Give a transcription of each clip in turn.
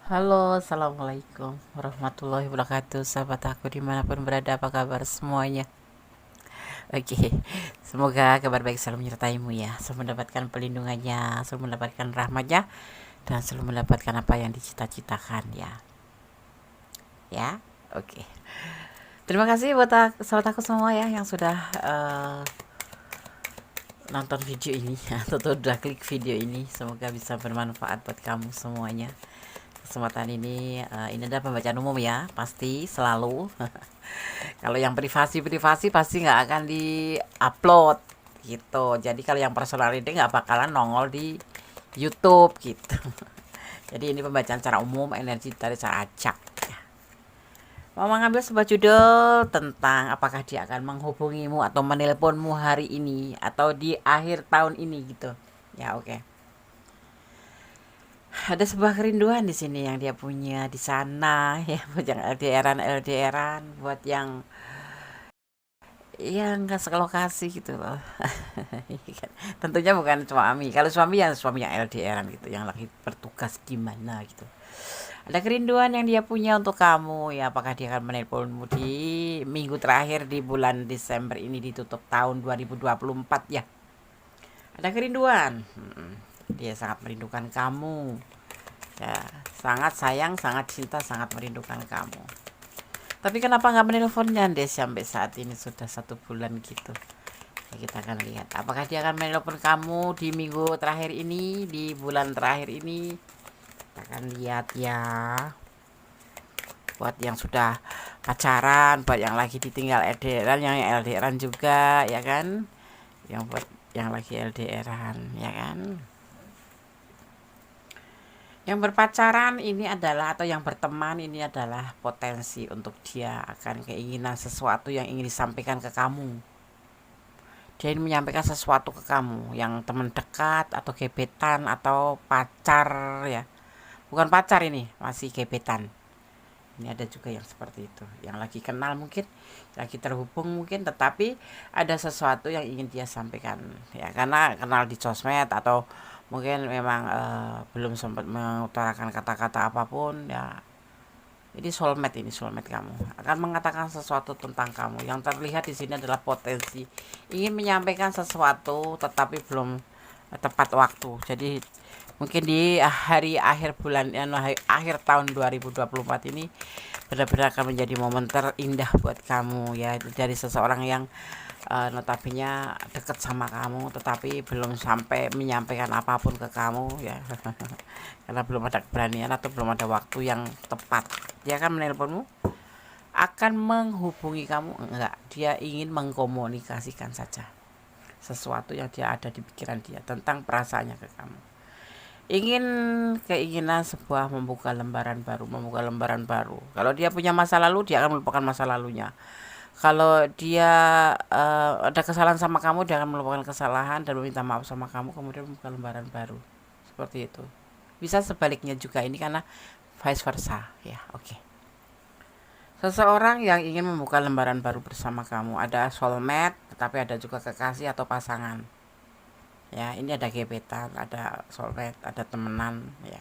Halo, assalamualaikum warahmatullahi wabarakatuh. Sahabat aku dimanapun berada, apa kabar semuanya? Oke, semoga kabar baik selalu menyertaimu ya. Selalu mendapatkan pelindungannya, selalu mendapatkan rahmatnya, dan selalu mendapatkan apa yang dicita-citakan ya. Ya, oke. Terima kasih buat sahabat aku semua ya yang sudah nonton video ini atau udah klik video ini. Semoga bisa bermanfaat buat kamu semuanya. Kesempatan ini adalah pembacaan umum ya, pasti selalu. Kalau yang privasi pasti nggak akan di-upload gitu. Jadi kalau yang personal ini nggak bakalan nongol di YouTube gitu. Jadi ini pembacaan secara umum, energi dari cara acak. Mau mengambil sebuah judul tentang apakah dia akan menghubungimu atau menelponmu hari ini atau di akhir tahun ini gitu. Ya oke. Ada sebuah kerinduan di sini yang dia punya di sana ya, buat yang LDRan, buat yang ya nggak sekolokasi gitu loh. Tentunya bukan suami. Kalau suami ya suami yang LDRan gitu, yang lagi bertugas di mana gitu. Ada kerinduan yang dia punya untuk kamu ya. Apakah dia akan menelponmu di minggu terakhir di bulan Desember ini, ditutup tahun 2024 ya. Ada kerinduan. Dia sangat merindukan kamu ya, sangat sayang, sangat cinta, sangat merindukan kamu. Tapi kenapa nggak menelponnya deh sampai saat ini sudah 1 bulan gitu. Ya, kita akan lihat apakah dia akan menelpon kamu di minggu terakhir ini, di bulan terakhir ini. Kita akan lihat ya. Buat yang sudah pacaran, buat yang lagi ditinggal LDRan, yang LDRan juga ya kan. Yang buat yang lagi LDRan ya kan. Yang berpacaran ini adalah, atau yang berteman ini adalah potensi untuk dia akan keinginan sesuatu yang ingin disampaikan ke kamu. Dia ingin menyampaikan sesuatu ke kamu, yang teman dekat atau gebetan atau pacar ya. Bukan pacar ini, masih gebetan. Ini ada juga yang seperti itu, yang lagi kenal mungkin, lagi terhubung mungkin, tetapi ada sesuatu yang ingin dia sampaikan ya, karena kenal di sosmed atau mungkin memang belum sempat mengutarakan kata-kata apapun ya. Ini soulmate kamu akan mengatakan sesuatu tentang kamu. Yang terlihat di sini adalah potensi ingin menyampaikan sesuatu tetapi belum tepat waktu. Jadi mungkin di hari akhir bulan akhir tahun 2024 ini benar-benar akan menjadi momen terindah buat kamu ya, dari seseorang yang notabene deket sama kamu tetapi belum sampai menyampaikan apapun ke kamu ya. Karena belum ada keberanian atau belum ada waktu yang tepat. Dia akan menelponmu, akan menghubungi kamu enggak, dia ingin mengkomunikasikan saja sesuatu yang dia ada di pikiran dia tentang perasaannya ke kamu. Ingin keinginan sebuah membuka lembaran baru. Kalau dia punya masa lalu, dia akan melupakan masa lalunya. Kalau dia ada kesalahan sama kamu, dia akan melupakan kesalahan dan meminta maaf sama kamu, kemudian membuka lembaran baru. Seperti itu. Bisa sebaliknya juga ini, karena vice versa ya. Oke. Seseorang yang ingin membuka lembaran baru bersama kamu, ada soulmate, tetapi ada juga kekasih atau pasangan. Ya, ini ada gebetan, ada soulmate, ada temenan ya.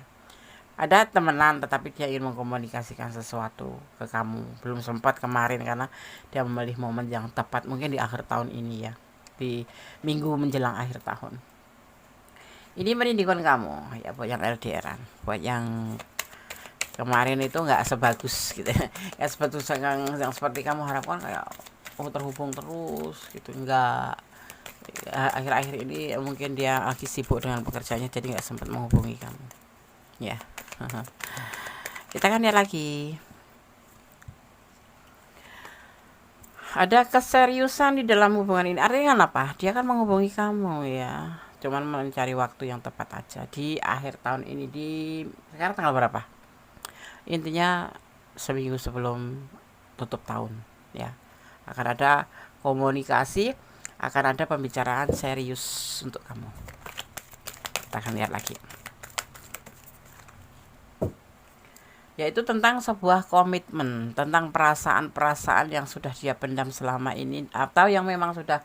Ada temenan tetapi dia ingin mengkomunikasikan sesuatu ke kamu, belum sempat kemarin karena dia memilih momen yang tepat, mungkin di akhir tahun ini ya, di minggu menjelang akhir tahun ini merindukan kamu ya. Buat yang LDRan, buat yang kemarin itu nggak sebagus gitu ya, sebagus yang seperti kamu harapkan, kayak terhubung terus gitu, nggak. Akhir-akhir ini mungkin dia lagi sibuk dengan pekerjaannya, jadi nggak sempat menghubungi kamu ya. Kita kan lihat lagi, ada keseriusan di dalam hubungan ini. Artinya apa? Dia akan menghubungi kamu ya, cuman mencari waktu yang tepat aja di akhir tahun ini. Di sekarang tanggal berapa, intinya seminggu sebelum tutup tahun ya, akan ada komunikasi, akan ada pembicaraan serius untuk kamu. Kita akan lihat lagi, yaitu tentang sebuah komitmen, tentang perasaan-perasaan yang sudah dia pendam selama ini, atau yang memang sudah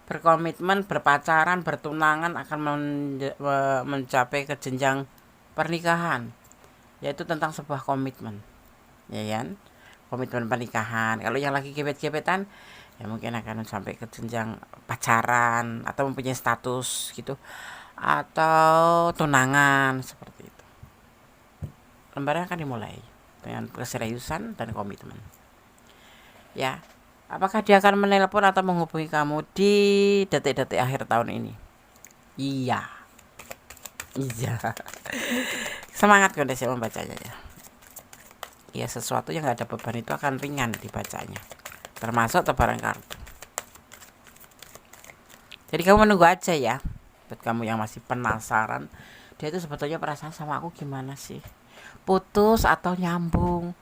berkomitmen, berpacaran, bertunangan, akan mencapai ke jenjang pernikahan yaitu tentang sebuah komitmen, ya kan, komitmen pernikahan. Kalau yang lagi gebet-gebetan ya mungkin akan sampai ke jenjang pacaran atau mempunyai status gitu, atau tunangan seperti itu. Lembaran akan dimulai dengan keseriusan dan komitmen. Ya, apakah dia akan menelpon atau menghubungi kamu di detik-detik akhir tahun ini? Iya, iya. Semangat Gondes ya membacanya ya. Ya, sesuatu yang gak ada beban itu akan ringan dibacanya, termasuk tebaran kartu. Jadi kamu menunggu aja ya. Buat kamu yang masih penasaran, dia itu sebetulnya perasaan sama aku gimana sih? Putus atau nyambung?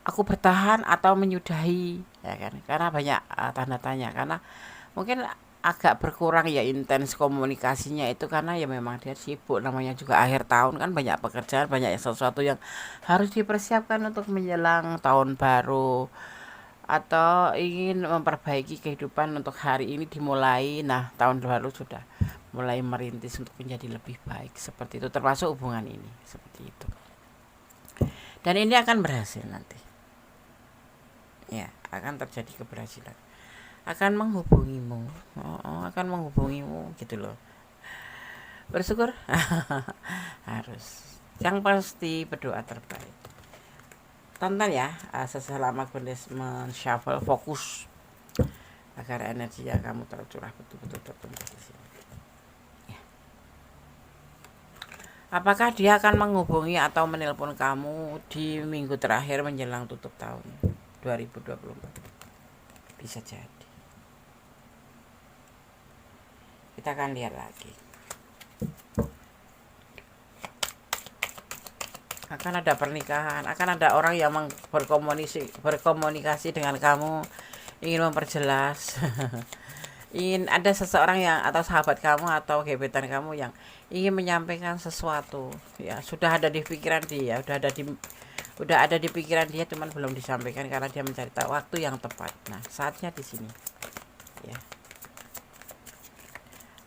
Aku bertahan atau menyudahi? Ya kan? Karena banyak tanda tanya. Karena mungkin agak berkurang ya intens komunikasinya itu karena ya memang dia sibuk, namanya juga akhir tahun kan, banyak pekerjaan, banyak sesuatu yang harus dipersiapkan untuk menjelang tahun baru, atau ingin memperbaiki kehidupan untuk hari ini dimulai. Nah, tahun baru sudah mulai merintis untuk menjadi lebih baik, seperti itu, termasuk hubungan ini seperti itu. Dan ini akan berhasil nanti. Ya, akan terjadi keberhasilan. Akan menghubungimu. Akan menghubungimu gitu loh. Bersyukur. Harus. Yang pasti berdoa terbaik. Tonton ya selama Gondes men-shuffle, fokus agar energi yang kamu tercurah betul-betul tertumpah di sini. Ya. Apakah dia akan menghubungi atau menelpon kamu di minggu terakhir menjelang tutup tahun 2024? Bisa jadi. Kita akan lihat lagi. Akan ada pernikahan, akan ada orang yang berkomunikasi dengan kamu, ingin memperjelas. Ingin ada seseorang yang, atau sahabat kamu atau gebetan kamu yang ingin menyampaikan sesuatu. Ya, sudah ada di pikiran dia, udah ada di pikiran dia, cuman belum disampaikan karena dia mencari waktu yang tepat. Nah, saatnya di sini. Ya.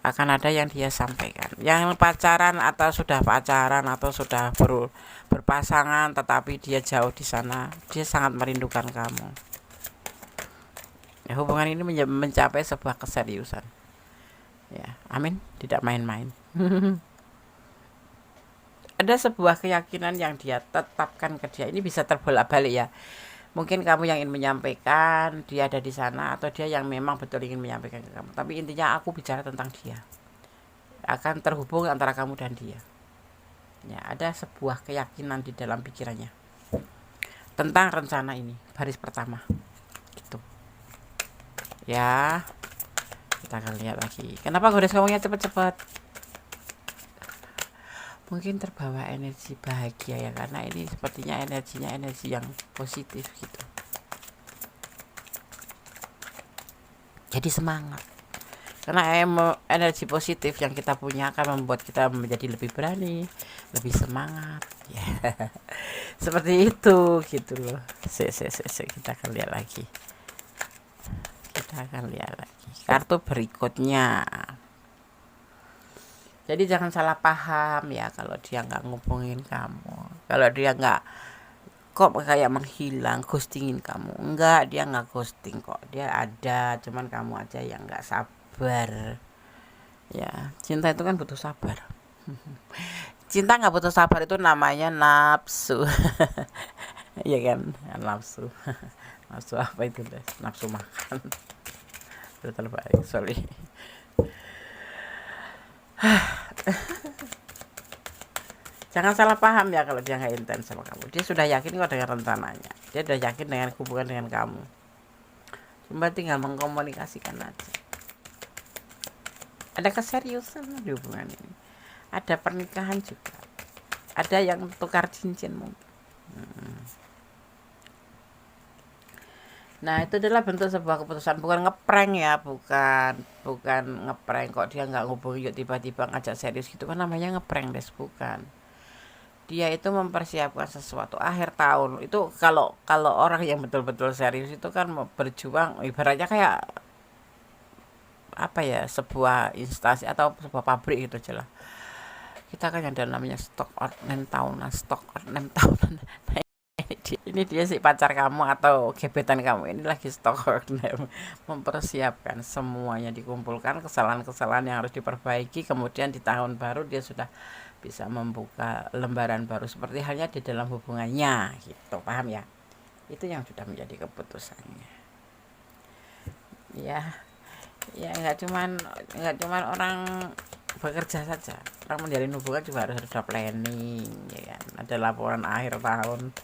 Akan ada yang dia sampaikan. Yang pacaran atau sudah pacaran atau sudah berpasangan tetapi dia jauh di sana, dia sangat merindukan kamu. Ya, hubungan ini mencapai sebuah keseriusan. Ya, amin, tidak main-main. Ada sebuah keyakinan yang dia tetapkan ke dia. Ini bisa terbolak-balik ya. Mungkin kamu yang ingin menyampaikan, dia ada di sana, atau dia yang memang betul ingin menyampaikan ke kamu. Tapi intinya aku bicara tentang dia. Akan terhubung antara kamu dan dia. Ya, ada sebuah keyakinan di dalam pikirannya tentang rencana ini, baris pertama. Gitu. Ya, kita akan lihat lagi. Kenapa Gondes ngomongnya cepet-cepet? Mungkin terbawa energi bahagia ya, karena ini sepertinya energinya energi yang positif gitu. Jadi semangat. Karena energi positif yang kita punya akan membuat kita menjadi lebih berani, lebih semangat. Ya. Seperti itu gitu loh. Kita akan lihat lagi. Kita akan lihat lagi. Kartu berikutnya. Jadi jangan salah paham ya kalau dia nggak ngubungin kamu. Kalau dia nggak, kok kayak menghilang, ghostingin kamu. Enggak, dia nggak ghosting kok. Dia ada, cuman kamu aja yang nggak sabar. Ya, cinta itu kan butuh sabar. Cinta nggak butuh sabar, itu namanya nafsu. Iya kan, nafsu. Nafsu apa itu deh? Nafsu makan. Betul baik, sorry. Jangan salah paham ya kalau dia nggak intens sama kamu. Dia sudah yakin kok dengan rencananya. Dia sudah yakin dengan hubungan dengan kamu. Cuma tinggal mengkomunikasikan aja. Ada keseriusan di hubungan ini. Ada pernikahan juga. Ada yang tukar cincin mungkin. Nah, itu adalah bentuk sebuah keputusan, bukan ngeprank ya, bukan ngeprank kok dia nggak ngubungi yuk tiba-tiba ngajak serius gitu kan, namanya ngeprank des, bukan. Dia itu mempersiapkan sesuatu akhir tahun. Itu kalau orang yang betul-betul serius itu kan berjuang, ibaratnya kayak apa ya, sebuah instansi atau sebuah pabrik gitu aja lah. kita kan ada namanya stok ornen tahunan, stok ornen tahunan. Nah, ini dia si pacar kamu atau gebetan kamu ini lagi stok ornen, mempersiapkan semuanya, dikumpulkan kesalahan-kesalahan yang harus diperbaiki, kemudian di tahun baru dia sudah bisa membuka lembaran baru, seperti halnya di dalam hubungannya gitu, paham ya? Itu yang sudah menjadi keputusannya ya. Ya nggak cuman orang bekerja saja, orang menjalin hubungan juga harus ada planning ya kan, ada laporan akhir tahun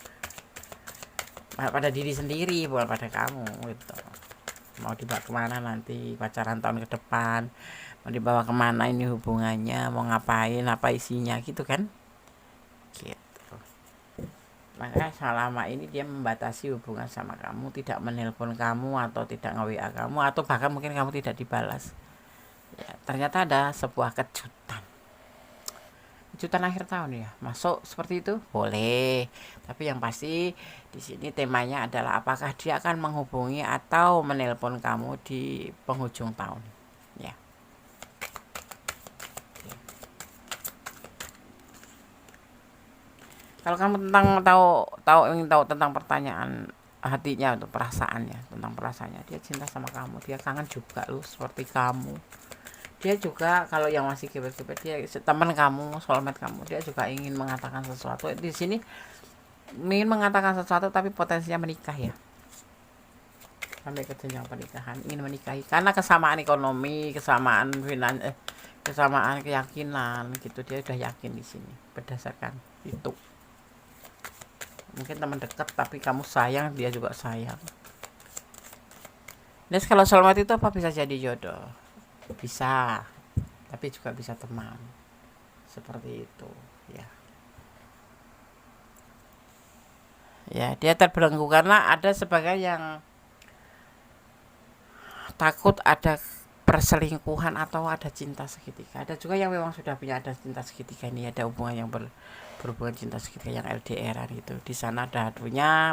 pada diri sendiri, bukan pada kamu gitu. Mau dibawa kemana nanti pacaran tahun ke depan, mau dibawa kemana ini hubungannya, mau ngapain, apa isinya gitu kan, gitu. Maka selama ini dia membatasi hubungan sama kamu, tidak menelpon kamu atau tidak nge-WA kamu, atau bahkan mungkin kamu tidak dibalas ya, ternyata ada sebuah kejutan akhir tahun ya, masuk seperti itu boleh, tapi yang pasti di sini temanya adalah apakah dia akan menghubungi atau menelpon kamu di penghujung tahun ya. Kalau kamu ingin tahu tentang pertanyaan hatinya atau perasaannya, dia cinta sama kamu, dia kangen juga loh seperti kamu. Dia juga kalau yang masih gebet-gebet, dia teman kamu, soulmate kamu, dia juga ingin mengatakan sesuatu di sini, ingin mengatakan sesuatu tapi potensinya menikah ya, sampai ke jenjang pernikahan, ingin menikahi karena kesamaan ekonomi, kesamaan keyakinan gitu. Dia udah yakin di sini berdasarkan itu. Mungkin teman dekat tapi kamu sayang, dia juga sayang. Dan kalau soulmate itu apa, bisa jadi jodoh, bisa, tapi juga bisa teman, seperti itu ya. Ya, dia terbelenggu karena ada sebagian yang takut ada perselingkuhan atau ada cinta segitiga. Ada juga yang memang sudah punya ada cinta segitiga, ini ada hubungan yang berhubungan cinta segitiga yang LDR gitu. Di sana ada punya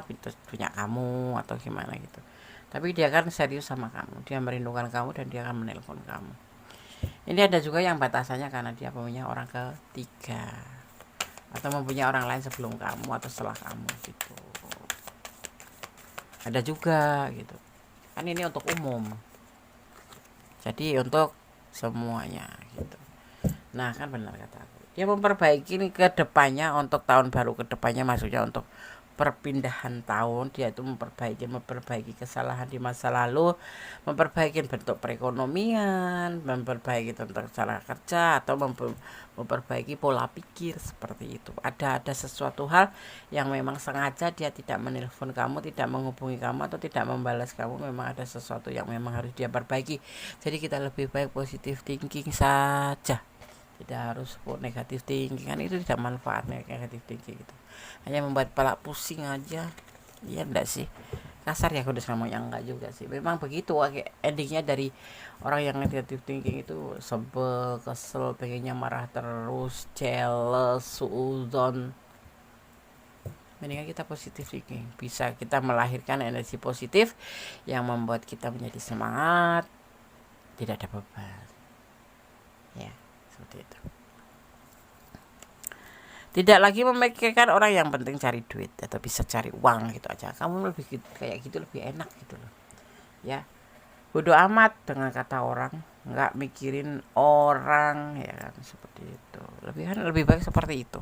kamu atau gimana gitu. Tapi dia kan serius sama kamu, dia merindukan kamu dan dia akan menelpon kamu. Ini ada juga yang batasannya karena dia punya orang ketiga atau mempunyai orang lain sebelum kamu atau setelah kamu gitu. Ada juga gitu. Kan ini untuk umum. Jadi untuk semuanya gitu. Nah kan benar kata aku, dia memperbaiki ke depannya untuk tahun baru ke depannya, maksudnya untuk perpindahan tahun, dia itu memperbaiki kesalahan di masa lalu, memperbaiki bentuk perekonomian, memperbaiki tentang cara kerja, atau memperbaiki pola pikir seperti itu. Ada sesuatu hal yang memang sengaja dia tidak menelpon kamu, tidak menghubungi kamu, atau tidak membalas kamu, memang ada sesuatu yang memang harus dia perbaiki. Jadi kita lebih baik positive thinking saja, tidak harus negatif thinking, kan itu tidak manfaatnya negatif thinking itu, hanya membuat kepala pusing aja. Iya enggak sih, kasar ya Kudus ngomongnya, enggak juga sih, memang begitu endingnya dari orang yang negatif thinking itu, sebel, kesel, pengennya marah terus, jealous, suuzon. Mendingan kita positif thinking, bisa kita melahirkan energi positif yang membuat kita menjadi semangat, tidak ada beban ya, seperti itu. Tidak lagi memikirkan orang, yang penting cari duit atau bisa cari uang gitu aja. Kamu lebih kayak gitu lebih enak gitu loh ya. Bodoh amat dengan kata orang, nggak mikirin orang ya kan, seperti itu. Lebih baik seperti itu.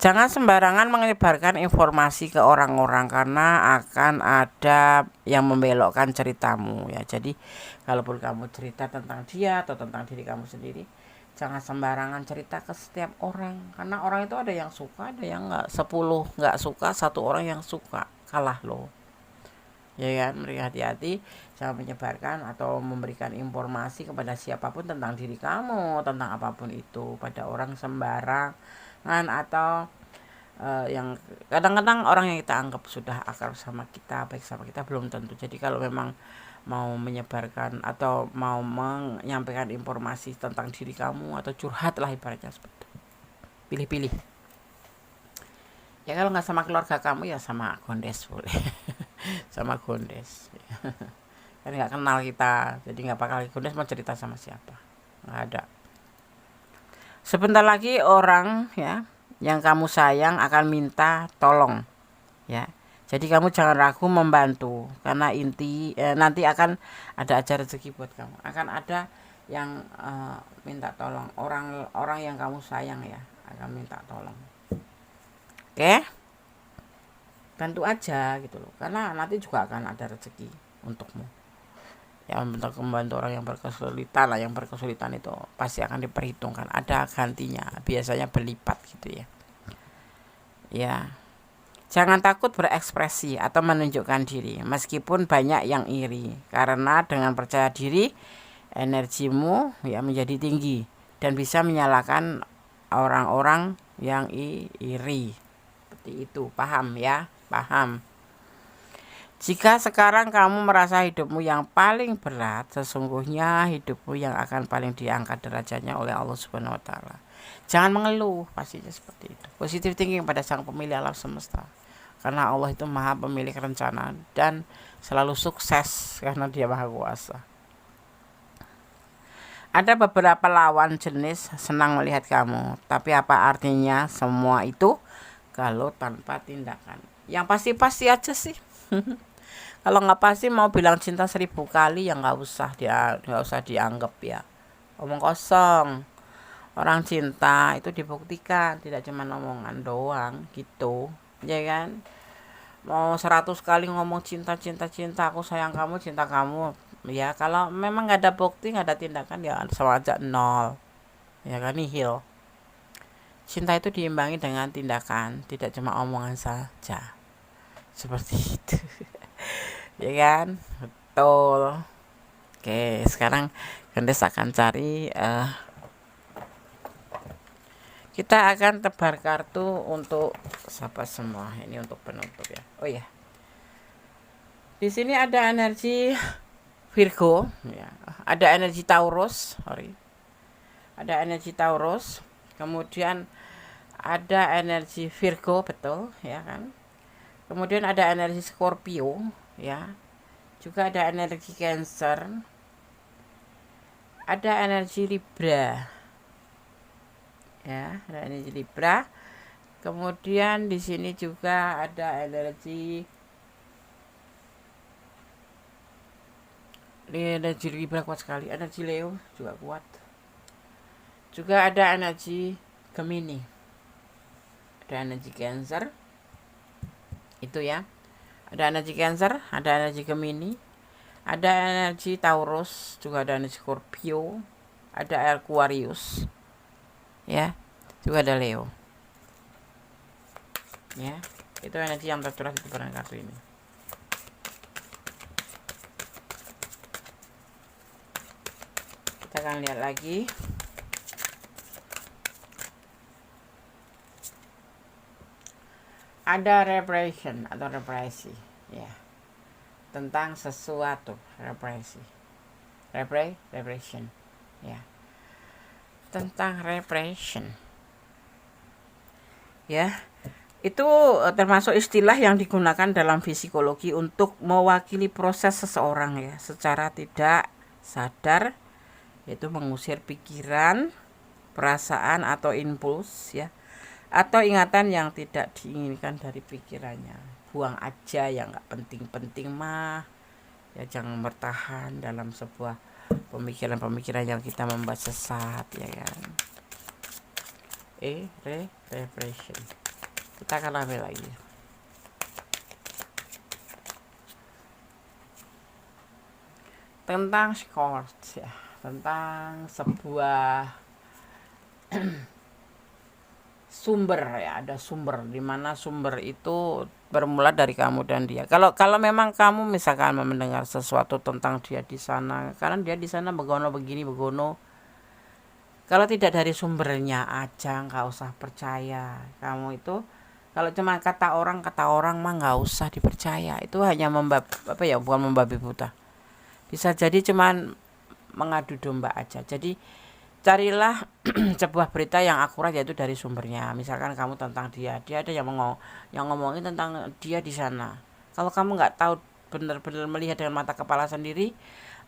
Jangan sembarangan menyebarkan informasi ke orang-orang karena akan ada yang membelokkan ceritamu ya. Jadi kalaupun kamu cerita tentang dia atau tentang diri kamu sendiri, jangan sembarangan cerita ke setiap orang, karena orang itu ada yang suka, ada yang nggak. 10 nggak suka, 1 orang yang suka, kalah loh ya kan. Mereka hati-hati, jangan menyebarkan atau memberikan informasi kepada siapapun tentang diri kamu, tentang apapun itu, pada orang sembarangan atau yang kadang-kadang orang yang kita anggap sudah akrab sama kita, baik sama kita, belum tentu. Jadi kalau memang mau menyebarkan atau mau menyampaikan informasi tentang diri kamu atau curhat lah ibaratnya, seperti itu, pilih-pilih ya. Kalau nggak sama keluarga kamu ya sama gondes boleh. Sama gondes kan nggak kenal kita, jadi nggak bakal gondes mau cerita sama siapa, nggak ada. Sebentar lagi orang ya yang kamu sayang akan minta tolong ya. Jadi kamu jangan ragu membantu karena nanti akan ada aja rezeki buat kamu. Akan ada yang minta tolong, orang yang kamu sayang ya akan minta tolong. Oke? Bantu aja gitu loh. Karena nanti juga akan ada rezeki untukmu. Ya, untuk membantu orang yang berkesulitan lah, yang berkesulitan itu pasti akan diperhitungkan, ada gantinya, biasanya berlipat gitu ya. Ya, jangan takut berekspresi atau menunjukkan diri meskipun banyak yang iri, karena dengan percaya diri energimu ya menjadi tinggi dan bisa menyalakan orang-orang yang iri. Seperti itu, paham ya? Paham. Jika sekarang kamu merasa hidupmu yang paling berat, sesungguhnya hidupmu yang akan paling diangkat derajatnya oleh Allah Subhanahu wa taala. Jangan mengeluh, pastinya seperti itu. Positive thinking pada Sang Pemilik alam semesta. Karena Allah itu Maha Pemilik rencana dan selalu sukses karena Dia Maha Kuasa. Ada beberapa lawan jenis senang melihat kamu, tapi apa artinya semua itu kalau tanpa tindakan? Yang pasti-pasti aja sih. Kalau nggak pasti mau bilang cinta 1000 kali ya nggak usah dianggap ya omong kosong. Orang cinta itu dibuktikan, tidak cuma omongan doang gitu ya kan. Mau 100 kali ngomong cinta aku sayang kamu, cinta kamu ya, kalau memang nggak ada bukti, nggak ada tindakan ya sama aja nol ya kan, nihil. Cinta itu diimbangi dengan tindakan, tidak cuma omongan saja, seperti itu. Ya kan, betul. Oke, sekarang Gendes akan cari kita akan tebar kartu untuk siapa semua. Ini untuk penutup ya. Oh ya, di sini ada energi Virgo ya, ada energi Taurus, ada energi Taurus, kemudian ada energi Virgo, betul ya kan, kemudian ada energi Scorpio ya, juga ada energi Cancer, ada energi Libra ya, ada energi Libra, kemudian di sini juga ada energi Libra kuat sekali, energi Leo juga kuat, juga ada energi Gemini, ada energi Cancer itu ya, ada energi Cancer, ada energi Gemini, ada energi Taurus, juga ada energi Scorpio, ada Aquarius ya, juga ada Leo ya. Itu energi yang tercurah di barang kartu ini. Kita akan lihat lagi. Ada repression atau represi ya, tentang sesuatu, repression ya, tentang repression ya. Itu termasuk istilah yang digunakan dalam psikologi untuk mewakili proses seseorang ya secara tidak sadar, yaitu mengusir pikiran, perasaan atau impuls ya, atau ingatan yang tidak diinginkan dari pikirannya. Buang aja yang nggak penting-penting mah ya, jangan bertahan dalam sebuah pemikiran-pemikiran yang kita membuat sesat ya kan. Repression. Kita akan ambil lagi tentang scourge ya, tentang sebuah sumber ya, ada sumber, di mana sumber itu bermula dari kamu dan dia. Kalau memang kamu misalkan mendengar sesuatu tentang dia di sana, karena dia di sana begono begini begono, kalau tidak dari sumbernya aja nggak usah percaya. Kamu itu kalau cuma kata orang mah nggak usah dipercaya. Itu hanya bukan membabi buta. Bisa jadi cuman mengadu domba aja. Jadi carilah sebuah berita yang akurat, yaitu dari sumbernya. Misalkan kamu tentang dia ada yang ngomongin tentang dia di sana. Kalau kamu nggak tahu, benar-benar melihat dengan mata kepala sendiri,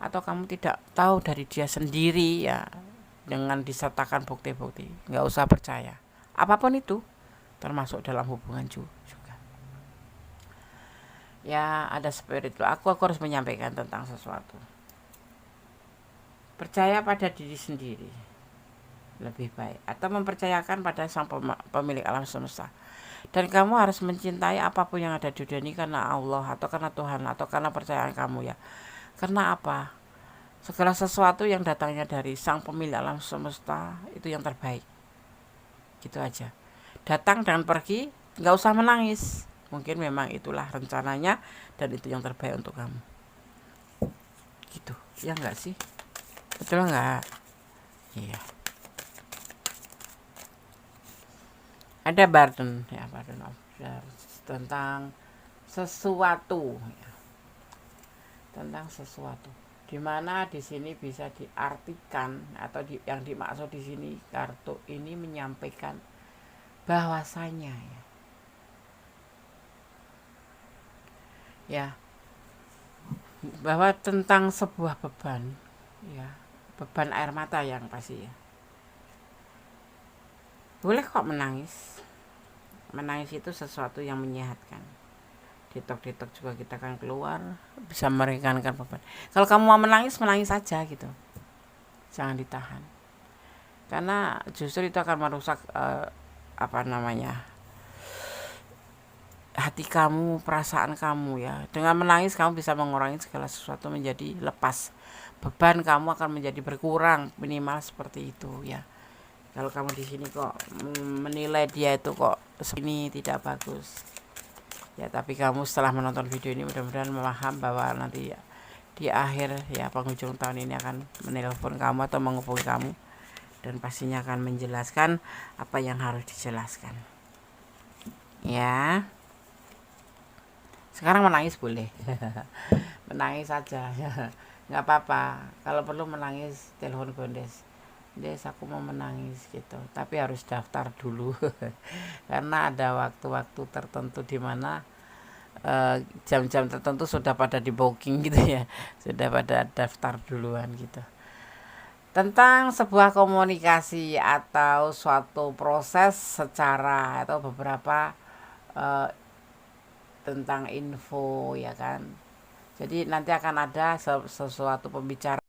atau kamu tidak tahu dari dia sendiri ya, dengan disertakan bukti-bukti, nggak usah percaya apapun itu, termasuk dalam hubungan juga. Ya ada spirit, aku harus menyampaikan tentang sesuatu. Percaya pada diri sendiri lebih baik, atau mempercayakan pada sang pemilik alam semesta. Dan kamu harus mencintai apapun yang ada di dunia ini karena Allah, atau karena Tuhan, atau karena percayaan kamu ya. Karena apa? Segala sesuatu yang datangnya dari sang pemilik alam semesta itu yang terbaik. Gitu aja. Datang dan pergi, nggak usah menangis. Mungkin memang itulah rencananya dan itu yang terbaik untuk kamu. Gitu, ya enggak sih? Betul enggak? Iya. Ada burden ya, burden of tentang sesuatu ya. Tentang sesuatu. Dimana di sini bisa diartikan atau yang dimaksud di sini kartu ini menyampaikan bahwasanya ya bahwa tentang sebuah beban ya, beban air mata yang pasti ya. Boleh kok menangis. Menangis itu sesuatu yang menyehatkan. Ditok-ditok juga kita akan keluar, bisa meringankan beban. Kalau kamu mau menangis, menangis aja gitu. Jangan ditahan. Karena justru itu akan merusak hati kamu, perasaan kamu ya. Dengan menangis kamu bisa mengurangi segala sesuatu menjadi lepas. Beban kamu akan menjadi berkurang, minimal seperti itu ya. Kalau kamu di sini kok menilai dia itu kok segini tidak bagus. Ya, tapi kamu setelah menonton video ini mudah-mudahan memaham bahwa nanti ya, di akhir ya penghujung tahun ini akan menelpon kamu atau menghubungi kamu dan pastinya akan menjelaskan apa yang harus dijelaskan. Ya. Sekarang menangis boleh. Menangis saja ya. Nggak apa-apa. Kalau perlu menangis telepon Gondes. Des, aku mau menangis gitu. Tapi harus daftar dulu. Karena ada waktu-waktu tertentu di mana jam-jam tertentu sudah pada di booking gitu ya. Sudah pada daftar duluan gitu. Tentang sebuah komunikasi atau suatu proses secara atau beberapa tentang info ya kan. Jadi nanti akan ada sesuatu pembicaraan